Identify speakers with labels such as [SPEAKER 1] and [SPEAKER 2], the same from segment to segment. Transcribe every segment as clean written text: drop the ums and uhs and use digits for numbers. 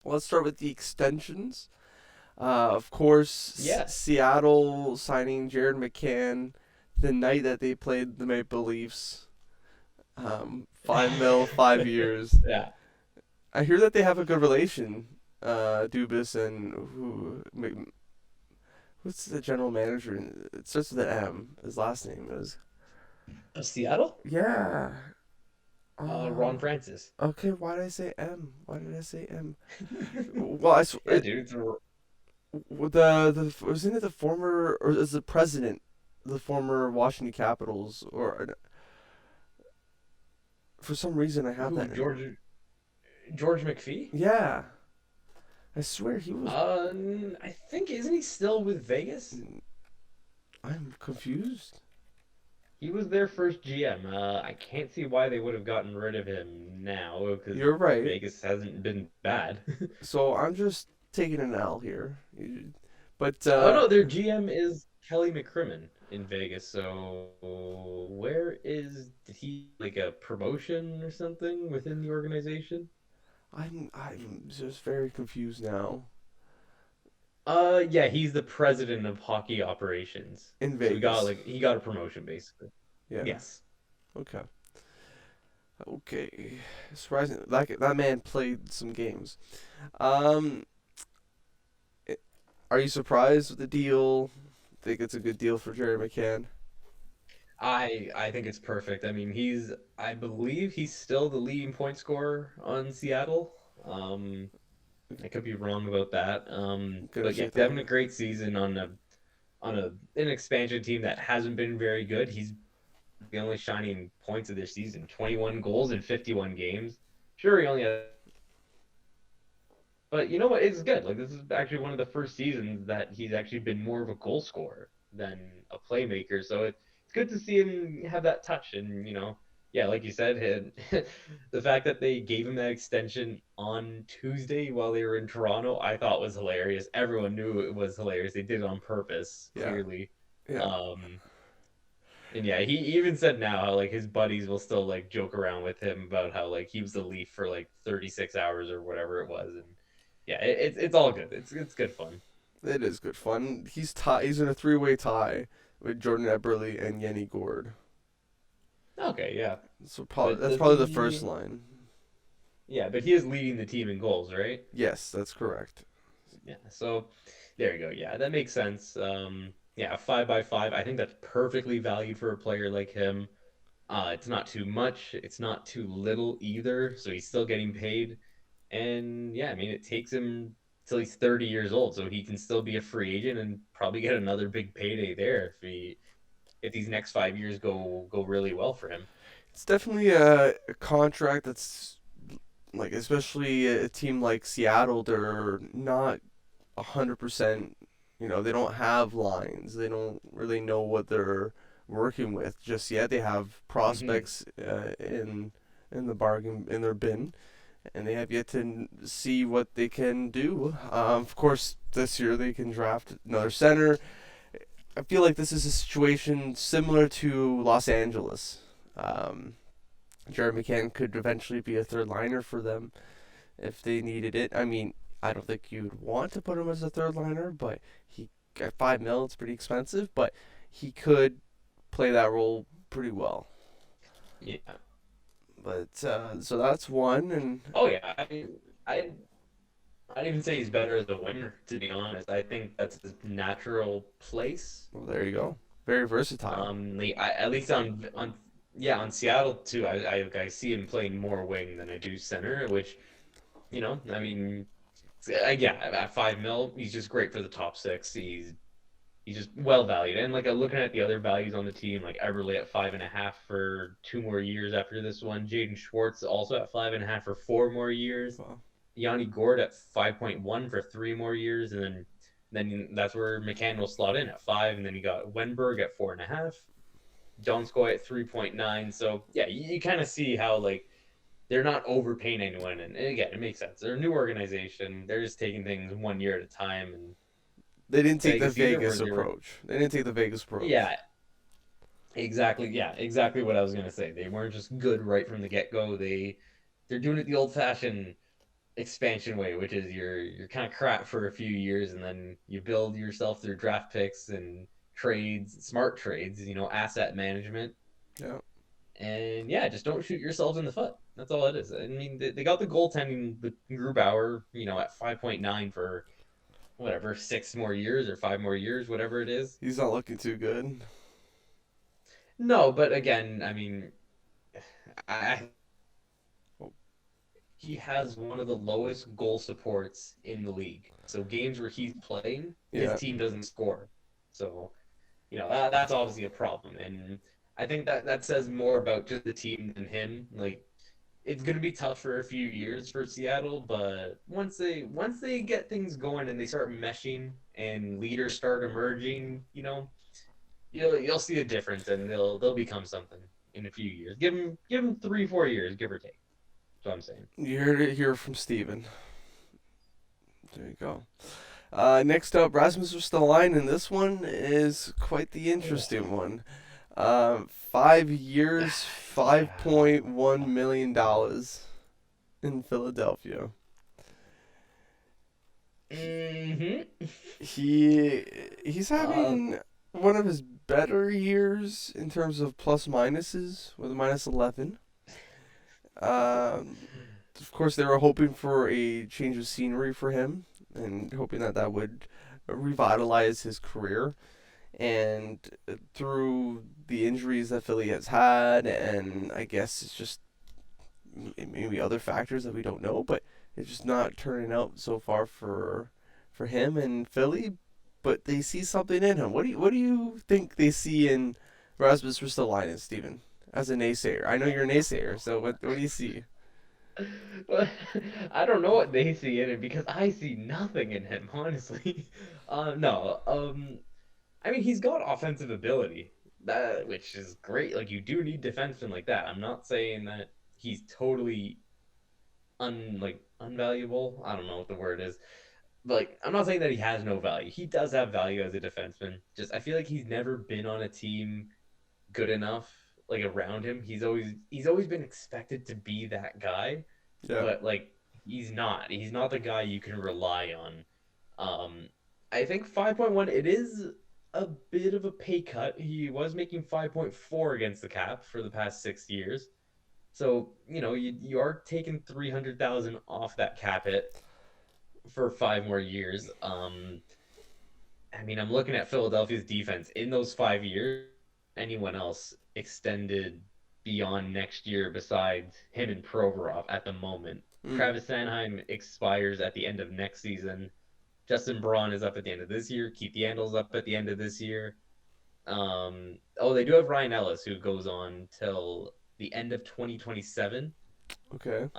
[SPEAKER 1] let's start with the extensions. Of course,
[SPEAKER 2] Yeah.
[SPEAKER 1] Seattle signing Jared McCann the night that they played the Maple Leafs. 5 mil, 5 years.
[SPEAKER 2] Yeah.
[SPEAKER 1] I hear that they have a good relation. Dubas and who's the general manager? It starts with an M. His last name is.
[SPEAKER 2] Of Seattle?
[SPEAKER 1] Yeah.
[SPEAKER 2] Ron Francis.
[SPEAKER 1] Okay. Why did I say M? Why did I say M? Well,
[SPEAKER 2] Yeah, dude.
[SPEAKER 1] the wasn't it the former or is the president, the former Washington Capitals or for some reason I have
[SPEAKER 2] Who?
[SPEAKER 1] that.
[SPEAKER 2] George McPhee?
[SPEAKER 1] Yeah, I swear he was.
[SPEAKER 2] I think isn't he still with Vegas?
[SPEAKER 1] I'm confused.
[SPEAKER 2] He was their first GM. I can't see why they would have gotten rid of him now because
[SPEAKER 1] You're right.
[SPEAKER 2] Vegas hasn't been bad.
[SPEAKER 1] So I'm just taking an L here. But
[SPEAKER 2] Oh no, their GM is Kelly McCrimmon in Vegas. So where is did he like a promotion or something within the organization?
[SPEAKER 1] I'm just very confused now.
[SPEAKER 2] Yeah, he's the president of hockey operations.
[SPEAKER 1] In
[SPEAKER 2] So
[SPEAKER 1] Vegas.
[SPEAKER 2] he got a promotion basically.
[SPEAKER 1] Yeah.
[SPEAKER 2] Yes.
[SPEAKER 1] Okay. Okay. Surprising that man played some games. Um, are you surprised with the deal? Think it's a good deal for Jerry McCann?
[SPEAKER 2] I think it's perfect. I mean, I believe he's still the leading point scorer on Seattle. Um, I could be wrong about that.
[SPEAKER 1] Gonna
[SPEAKER 2] But yeah,
[SPEAKER 1] shake that.
[SPEAKER 2] having a great season on an expansion team that hasn't been very good. He's the only shining points of this season. 21 goals in 51 games. Sure, he only had, but you know what? It's good. Like this is actually one of the first seasons that he's actually been more of a goal scorer than a playmaker. So it's good to see him have that touch. And yeah, like you said, the fact that they gave him that extension on Tuesday while they were in Toronto, I thought was hilarious. Everyone knew it was hilarious. They did it on purpose,
[SPEAKER 1] Yeah.
[SPEAKER 2] clearly.
[SPEAKER 1] Yeah.
[SPEAKER 2] Um, and yeah, he even said now how like his buddies will still like joke around with him about how like he was the Leaf for like 36 hours or whatever it was, and yeah, it's all good. It's good fun.
[SPEAKER 1] It is good fun. He's in a three-way tie with Jordan Eberle and Yenny Gord.
[SPEAKER 2] Okay, yeah,
[SPEAKER 1] So
[SPEAKER 2] but
[SPEAKER 1] that's
[SPEAKER 2] does
[SPEAKER 1] probably the first
[SPEAKER 2] he?
[SPEAKER 1] line.
[SPEAKER 2] Yeah, but he is leading the team in goals, right?
[SPEAKER 1] Yes, that's correct.
[SPEAKER 2] Yeah, so there you go. Yeah, that makes sense. Yeah, 5 by 5. I think that's perfectly valued for a player like him. It's not too much. It's not too little either. So he's still getting paid. And yeah, I mean, it takes him till he's 30 years old, so he can still be a free agent and probably get another big payday there if these next 5 years go really well for him.
[SPEAKER 1] It's definitely a contract that's like, especially a team like Seattle. They're not 100%. They don't have lines. They don't really know what they're working with just yet. They have
[SPEAKER 2] Hmm.
[SPEAKER 1] prospects in the bargain in their bin, and they have yet to see what they can do. Of course, this year they can draft another center. I feel like this is a situation similar to Los Angeles. Um, Jared McCann could eventually be a third liner for them if they needed it. I mean, I don't think you'd want to put him as a third liner, but he at 5 mil, it's pretty expensive, but he could play that role pretty well.
[SPEAKER 2] Yeah.
[SPEAKER 1] But so that's one, and
[SPEAKER 2] Oh yeah. I mean, I'd even say he's better as a winger, to be honest. I think that's his natural place.
[SPEAKER 1] well, there you go. Very versatile.
[SPEAKER 2] At least on yeah, on Seattle too. I see him playing more wing than I do center, which I mean, yeah, at 5 mil, he's just great for the top six. He's just well valued. And like looking at the other values on the team, like Everly at 5.5 for 2 more years after this one. Jaden Schwartz also at 5.5 for 4 more years.
[SPEAKER 1] Well,
[SPEAKER 2] Yanni Gord at 5.1 for 3 more years, and then that's where McCann will slot in at 5, and then you got Wenberg at 4.5, Donskoy at 3.9. So yeah, you kind of see how like they're not overpaying anyone, and again, it makes sense. They're a new organization. They're just taking things 1 year at a time, and
[SPEAKER 1] they didn't take the
[SPEAKER 2] Vegas either where
[SPEAKER 1] Vegas
[SPEAKER 2] they were.
[SPEAKER 1] approach. They didn't take the Vegas approach.
[SPEAKER 2] Yeah, exactly. Yeah, exactly what I was gonna say. They weren't just good right from the get go. They're doing it the old fashioned. expansion way, which is you're kind of crap for a few years and then you build yourself through draft picks and trades, smart trades, asset management.
[SPEAKER 1] Yeah.
[SPEAKER 2] And yeah, just don't shoot yourselves in the foot. That's all it is. I mean, they got the goaltending with Grubauer, at 5.9 for whatever, 6 more years or 5 more years, whatever it is.
[SPEAKER 1] He's not looking too good.
[SPEAKER 2] No, but again, I mean, I
[SPEAKER 1] Oh,
[SPEAKER 2] he has one of the lowest goal supports in the league. So games where he's playing, his
[SPEAKER 1] yeah.
[SPEAKER 2] team doesn't score. So, that's obviously a problem. And I think that says more about just the team than him. Like it's going to be tough for a few years for Seattle, but once they get things going and they start meshing and leaders start emerging, you'll see a difference and they'll become something in a few years. Give them 3 4 years, give or take. That's what I'm saying.
[SPEAKER 1] You heard it here from Steven. There you go. Next up, Rasmus Ristolainen, and this one is quite the interesting one. 5 years, $5.1 million in Philadelphia.
[SPEAKER 2] Mm-hmm.
[SPEAKER 1] He he's
[SPEAKER 2] Uh,
[SPEAKER 1] having one of his better years in terms of plus minuses with a minus 11. Um, of course, they were hoping for a change of scenery for him and hoping that that would revitalize his career. And through the injuries that Philly has had, and I guess it's just maybe other factors that we don't know, but it's just not turning out so far for him and Philly. But they see something in him. What do you think they see in Rasmus Ristolainen, Steven? As a naysayer, I know you're a naysayer, so what do you see?
[SPEAKER 2] well, I don't know what they see in it because I see nothing in him, honestly. No. I mean, he's got offensive ability, which is great. Like you do need defensemen like that. I'm not saying that he's totally unvaluable. I don't know what the word is. But like I'm not saying that he has no value. He does have value as a defenseman. Just I feel like he's never been on a team good enough like around him. He's always been expected to be that guy,
[SPEAKER 1] Yeah,
[SPEAKER 2] but like he's not. He's not the guy you can rely on. Um I think 5.1 it is a bit of a pay cut. He was making 5.4 against the cap for the past 6 years. So, you are taking 300,000 off that cap hit for 5 more years. I mean, I'm looking at Philadelphia's defense in those 5 years. Anyone else extended beyond next year besides him and Provorov at the moment?
[SPEAKER 1] mm,
[SPEAKER 2] Travis Sanheim expires at the end of next season. Justin Braun is up at the end of this year. Keith Yandel's up at the end of this year. They do have Ryan Ellis who goes on till the end of 2027.
[SPEAKER 1] okay.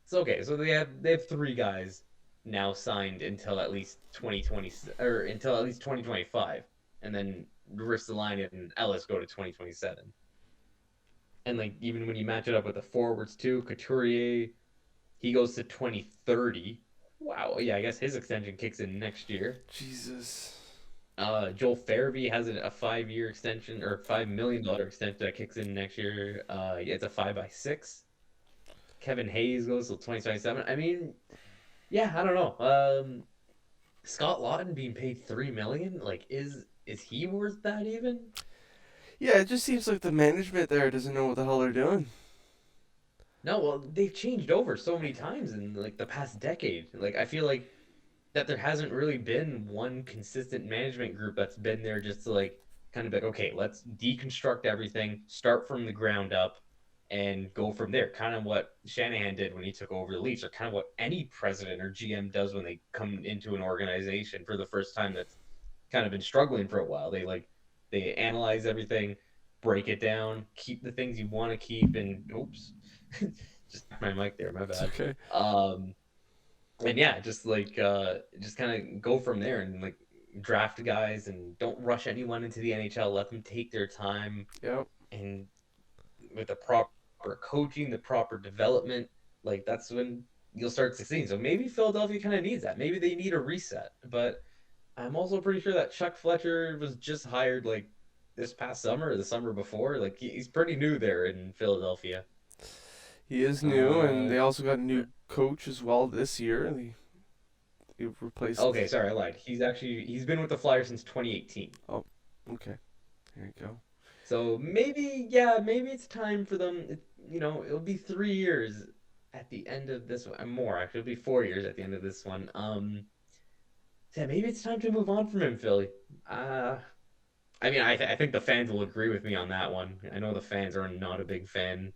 [SPEAKER 2] So okay, so they have 3 guys now signed until at least 2020 or until at least 2025, and then Ristolainen and Ellis go to 2027. And like even when you match it up with the forwards too, Couturier he goes to 2030. Wow, yeah, I guess his extension kicks in next year.
[SPEAKER 1] Jesus.
[SPEAKER 2] Joel Farabee has a 5 year extension or $5 million extension that kicks in next year. Yeah, it's a 5 by 6. Kevin Hayes goes till 2027. I mean, yeah, I don't know. Scott Lawton being paid 3 million, like is he worth that even?
[SPEAKER 1] Yeah, it just seems like the management there doesn't know what the hell they're doing.
[SPEAKER 2] No, well, they've changed over so many times in like the past decade. Like I feel like that there hasn't really been one consistent management group that's been there just to like kind of be like, okay, let's deconstruct everything, start from the ground up, and go from there. Kind of what Shanahan did when he took over the Leafs, or kind of what any president or GM does when they come into an organization for the first time that's kind of been struggling for a while. They analyze everything, break it down, keep the things you want to keep, and oops, just my mic there, my
[SPEAKER 1] It's
[SPEAKER 2] bad.
[SPEAKER 1] okay.
[SPEAKER 2] Um, and yeah, just kind of go from there and like draft guys and don't rush anyone into the NHL. Let them take their time
[SPEAKER 1] Yep.
[SPEAKER 2] and with the proper coaching, the proper development, like that's when you'll start succeeding. So maybe Philadelphia kind of needs that. Maybe they need a reset. But I'm also pretty sure that Chuck Fletcher was just hired like this past summer or the summer before. Like he's pretty new there in Philadelphia.
[SPEAKER 1] He is new, and
[SPEAKER 2] Uh,
[SPEAKER 1] they also got a new coach as well this year. He replaced.
[SPEAKER 2] Okay, sorry, I lied. He's been with the Flyers since 2018.
[SPEAKER 1] Oh, okay. There you go.
[SPEAKER 2] So maybe, yeah, maybe it's time for them. It'll be 3 years at the end of this one. More actually, it'll be 4 years at the end of this one. So yeah, maybe it's time to move on from him, Philly. Uh, I mean, I think the fans will agree with me on that one. I know the fans are not a big fan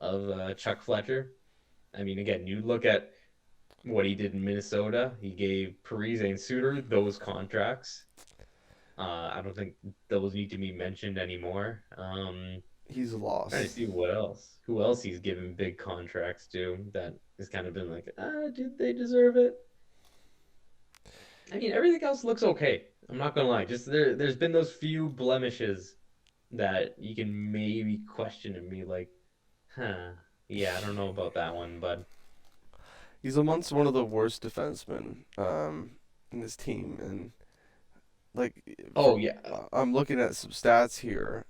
[SPEAKER 2] of Chuck Fletcher. I mean, again, you look at what he did in Minnesota. He gave Parise and Suter those contracts. I don't think those need to be mentioned anymore.
[SPEAKER 1] He's
[SPEAKER 2] Trying to
[SPEAKER 1] lost.
[SPEAKER 2] see what else. Who else he's given big contracts to that has kind of been like, did they deserve it? I mean, everything else looks okay. I'm not gonna lie. Just there's been those few blemishes that you can maybe question and be like, huh, yeah, I don't know about that one, but
[SPEAKER 1] He's amongst one of the worst defensemen in this team, and like
[SPEAKER 2] oh yeah.
[SPEAKER 1] I'm looking at some stats here.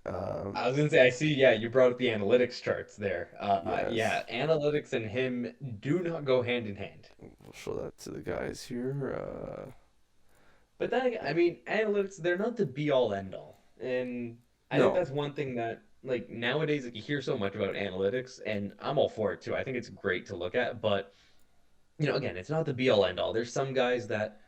[SPEAKER 2] I was gonna say, I see, yeah, you brought up the analytics charts there. Yeah,
[SPEAKER 1] Yes,
[SPEAKER 2] analytics and him do not go hand in hand.
[SPEAKER 1] we'll show that to the guys here.
[SPEAKER 2] But then, I mean, analytics, they're not the be all end all. And I think
[SPEAKER 1] No,
[SPEAKER 2] that's one thing that, like, nowadays, like, you hear so much about analytics, and I'm all for it too. I think it's great to look at, but, again, it's not the be all end all. There's some guys that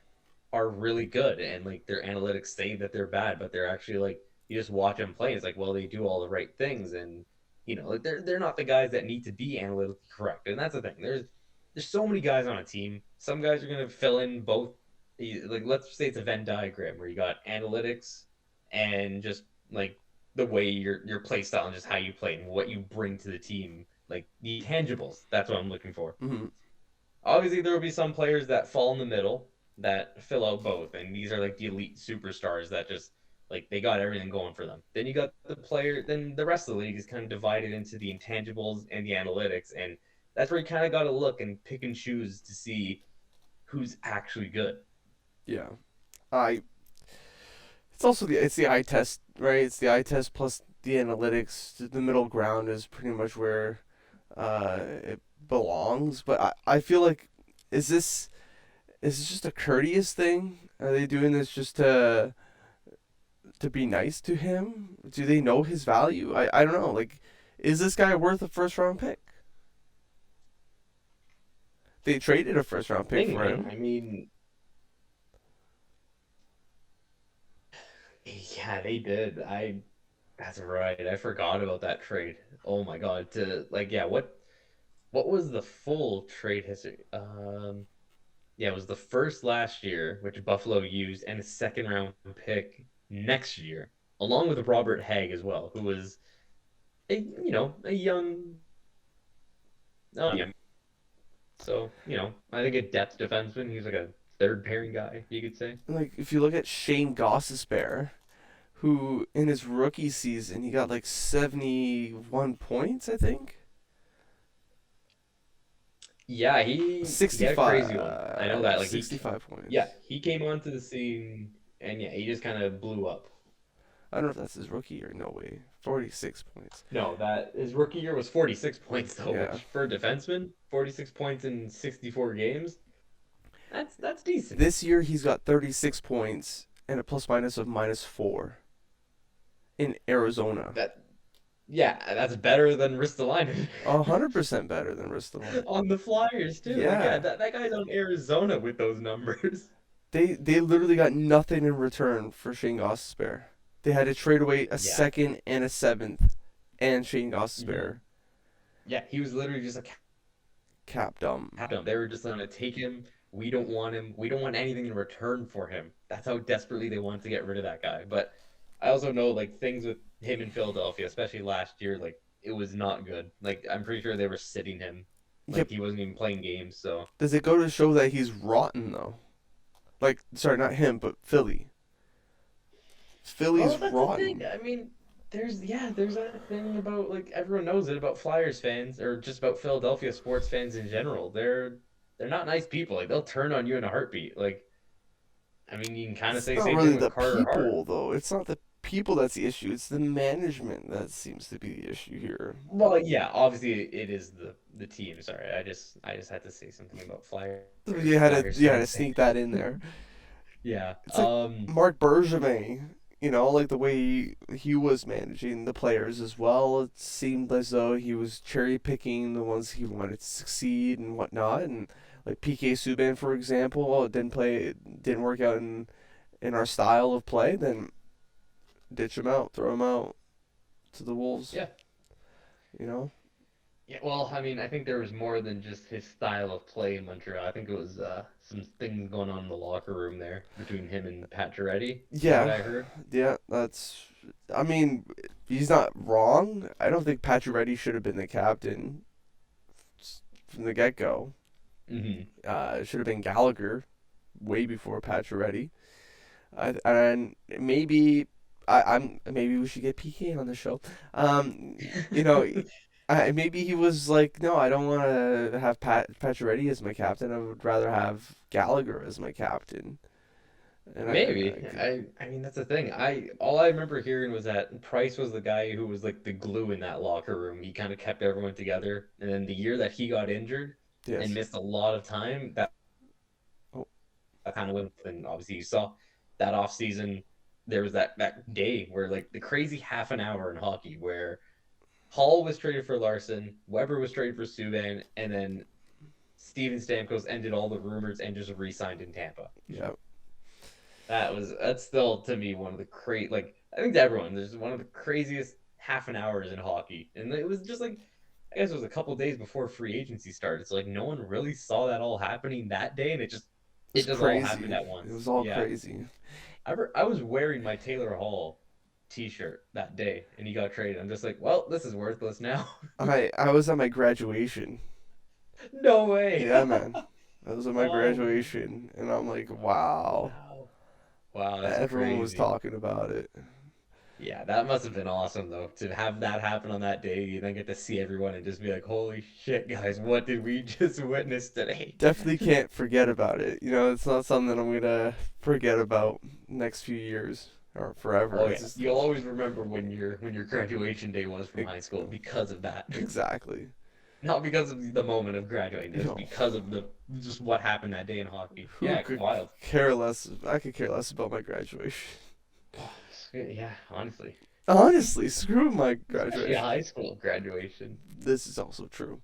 [SPEAKER 2] are really good and like their analytics say that they're bad, but they're actually like you just watch them play. It's like, well, they do all the right things, and like they're not the guys that need to be analytically correct. And that's the thing. There's so many guys on a team. Some guys are gonna fill in both. Like let's say it's a Venn diagram where you got analytics and just like the way your play style and just how you play and what you bring to the team, like the tangibles. That's what I'm looking for.
[SPEAKER 1] hmm
[SPEAKER 2] Obviously, there will be some players that fall in the middle that fill out both, and these are like the elite superstars that just like they got everything going for them. Then you got then the rest of the league is kind of divided into the intangibles and the analytics, and that's where you kind of got to look and pick and choose to see who's actually good.
[SPEAKER 1] yeah. I. It's the eye test, right? It's the eye test plus the analytics. The middle ground is pretty much where it belongs. But I feel like is this is this just a courteous thing? Are they doing this just to be nice to him? Do they know his value? I don't know. Like, is this guy worth a first round pick? They traded a first round pick
[SPEAKER 2] Thing,
[SPEAKER 1] for
[SPEAKER 2] man.
[SPEAKER 1] him.
[SPEAKER 2] I mean, yeah, they did. That's right. I forgot about that trade. Oh my God. To like, yeah, what was the full trade history? Yeah, it was the first last year, which Buffalo used, and a second round pick next year, along with Robert Hagg as well, who was a young, young. So I think a depth defenseman. He's like a third pairing guy, you could say.
[SPEAKER 1] Like, if you look at Shane Gossesbear, who in his rookie season he got like 71 points, I think.
[SPEAKER 2] Yeah, he had a
[SPEAKER 1] 65,
[SPEAKER 2] crazy one. I know that. Like
[SPEAKER 1] 65
[SPEAKER 2] yeah,
[SPEAKER 1] points.
[SPEAKER 2] he came onto the scene, and yeah, he just kind of blew up.
[SPEAKER 1] I don't know if that's his rookie year. No way. 46 points.
[SPEAKER 2] No, that his rookie year was 46 points though,
[SPEAKER 1] Yeah.
[SPEAKER 2] which for a defenseman, 46 points in 64 games, that's decent.
[SPEAKER 1] This year he's got 36 points and a plus minus of -4 in Arizona.
[SPEAKER 2] That Yeah, that's better than Ristolainen
[SPEAKER 1] 100% better than Ristolainen.
[SPEAKER 2] on the Flyers too. Like yeah,
[SPEAKER 1] Yeah.
[SPEAKER 2] that guy's on Arizona with those numbers.
[SPEAKER 1] They literally got nothing in return for Shane Gossesbear. They had to trade away a
[SPEAKER 2] Yeah.
[SPEAKER 1] second and a seventh and Shane
[SPEAKER 2] hmm
[SPEAKER 1] Gossesbear
[SPEAKER 2] Yeah, he was literally just a
[SPEAKER 1] cap dumb.
[SPEAKER 2] captain. They were just gonna take him. We don't want him. We don't want anything in return for him. That's how desperately they wanted to get rid of that guy. But I also know like things with him in Philadelphia, especially last year, like it was not good. Like I'm pretty sure they were sitting him. Like
[SPEAKER 1] Yep.
[SPEAKER 2] he wasn't even playing games. So
[SPEAKER 1] Does it go to show that he's rotten though? Like, sorry, not him, but Philly.
[SPEAKER 2] oh,
[SPEAKER 1] Philly's
[SPEAKER 2] that's the thing.
[SPEAKER 1] rotten.
[SPEAKER 2] I mean, there's that thing about like everyone knows it about Flyers fans or just about Philadelphia sports fans in general. They're not nice people. Like they'll turn on you in a heartbeat. Like I mean, you can kind of
[SPEAKER 1] It's
[SPEAKER 2] say
[SPEAKER 1] not
[SPEAKER 2] same
[SPEAKER 1] really
[SPEAKER 2] thing
[SPEAKER 1] the
[SPEAKER 2] with Carter Hart.
[SPEAKER 1] people though. It's not the people that's the issue. It's the management that seems to be the issue here.
[SPEAKER 2] Well, yeah, obviously it is the team. Sorry, I just had to say something about Flyers
[SPEAKER 1] You had to
[SPEAKER 2] fans.
[SPEAKER 1] sneak that in there.
[SPEAKER 2] Yeah.
[SPEAKER 1] It's like Mark Bergevin, like the way he was managing the players as well. It seemed as though he was cherry picking the ones he wanted to succeed and whatnot. And like PK Subban, for example, it didn't work out in our style of play. Then ditch him out, throw him out to the wolves.
[SPEAKER 2] Yeah.
[SPEAKER 1] You know,
[SPEAKER 2] Yeah, well, I mean, I think there was more than just his style of play in Montreal. I think it was some things going on in the locker room there between him and Pat Giretti, from what
[SPEAKER 1] yeah,
[SPEAKER 2] I heard.
[SPEAKER 1] yeah. That's. I mean, he's not wrong. I don't think Pacioretty should have been the captain from the get go.
[SPEAKER 2] Hmm.
[SPEAKER 1] It should have been Gallagher way before Pacioretty. And maybe maybe we should get PK on the show. You know, maybe he was like, no, I don't want to have Pacioretty as my captain. I would rather have Gallagher as my captain. And
[SPEAKER 2] Maybe. I mean that's the thing. All I remember hearing was that Price was the guy who was like the glue in that locker room. He kind of kept everyone together. And then the year that he got injured and
[SPEAKER 1] yes.
[SPEAKER 2] missed a lot of time, that
[SPEAKER 1] Oh,
[SPEAKER 2] kind of went. And obviously you saw that off season. There was that day where like the crazy half an hour in hockey where Hall was traded for Larson, Weber was traded for Subban, and then Steven Stamkos ended all the rumors and just re-signed in Tampa.
[SPEAKER 1] yeah.
[SPEAKER 2] That's still to me one of the like I think to everyone there's one of the craziest half an hours in hockey, and it was just like I guess it was a couple days before free agency started, so like no one really saw that all happening that day, and
[SPEAKER 1] It was
[SPEAKER 2] it just all happened
[SPEAKER 1] crazy.
[SPEAKER 2] at
[SPEAKER 1] It
[SPEAKER 2] once.
[SPEAKER 1] was all
[SPEAKER 2] Yeah,
[SPEAKER 1] crazy.
[SPEAKER 2] I was wearing my Taylor Hall T-shirt that day, and he got traded. I'm just like, well, this is worthless now.
[SPEAKER 1] I was at my graduation.
[SPEAKER 2] No way.
[SPEAKER 1] Yeah, man. I was at my
[SPEAKER 2] Oh,
[SPEAKER 1] graduation, and I'm like, wow.
[SPEAKER 2] wow. Wow, that's
[SPEAKER 1] Everyone was
[SPEAKER 2] crazy.
[SPEAKER 1] talking about it.
[SPEAKER 2] Yeah, that must have been awesome though to have that happen on that day. You then get to see everyone and just be like, "Holy shit, guys, what did we just witness today?"
[SPEAKER 1] Definitely can't forget about it. It's not something that I'm gonna forget about next few years or forever.
[SPEAKER 2] Oh
[SPEAKER 1] It's
[SPEAKER 2] yeah,
[SPEAKER 1] just
[SPEAKER 2] you'll always remember when your graduation day was from
[SPEAKER 1] e-
[SPEAKER 2] high school because of that.
[SPEAKER 1] exactly.
[SPEAKER 2] Not because of the moment of graduating,
[SPEAKER 1] You
[SPEAKER 2] just
[SPEAKER 1] know,
[SPEAKER 2] because of the just what happened that day in hockey.
[SPEAKER 1] who
[SPEAKER 2] Yeah,
[SPEAKER 1] could
[SPEAKER 2] wild.
[SPEAKER 1] care less? I could care less about my graduation.
[SPEAKER 2] Yeah, honestly,
[SPEAKER 1] Honestly, screw my
[SPEAKER 2] especially a
[SPEAKER 1] graduation.
[SPEAKER 2] high school graduation.
[SPEAKER 1] This is also true.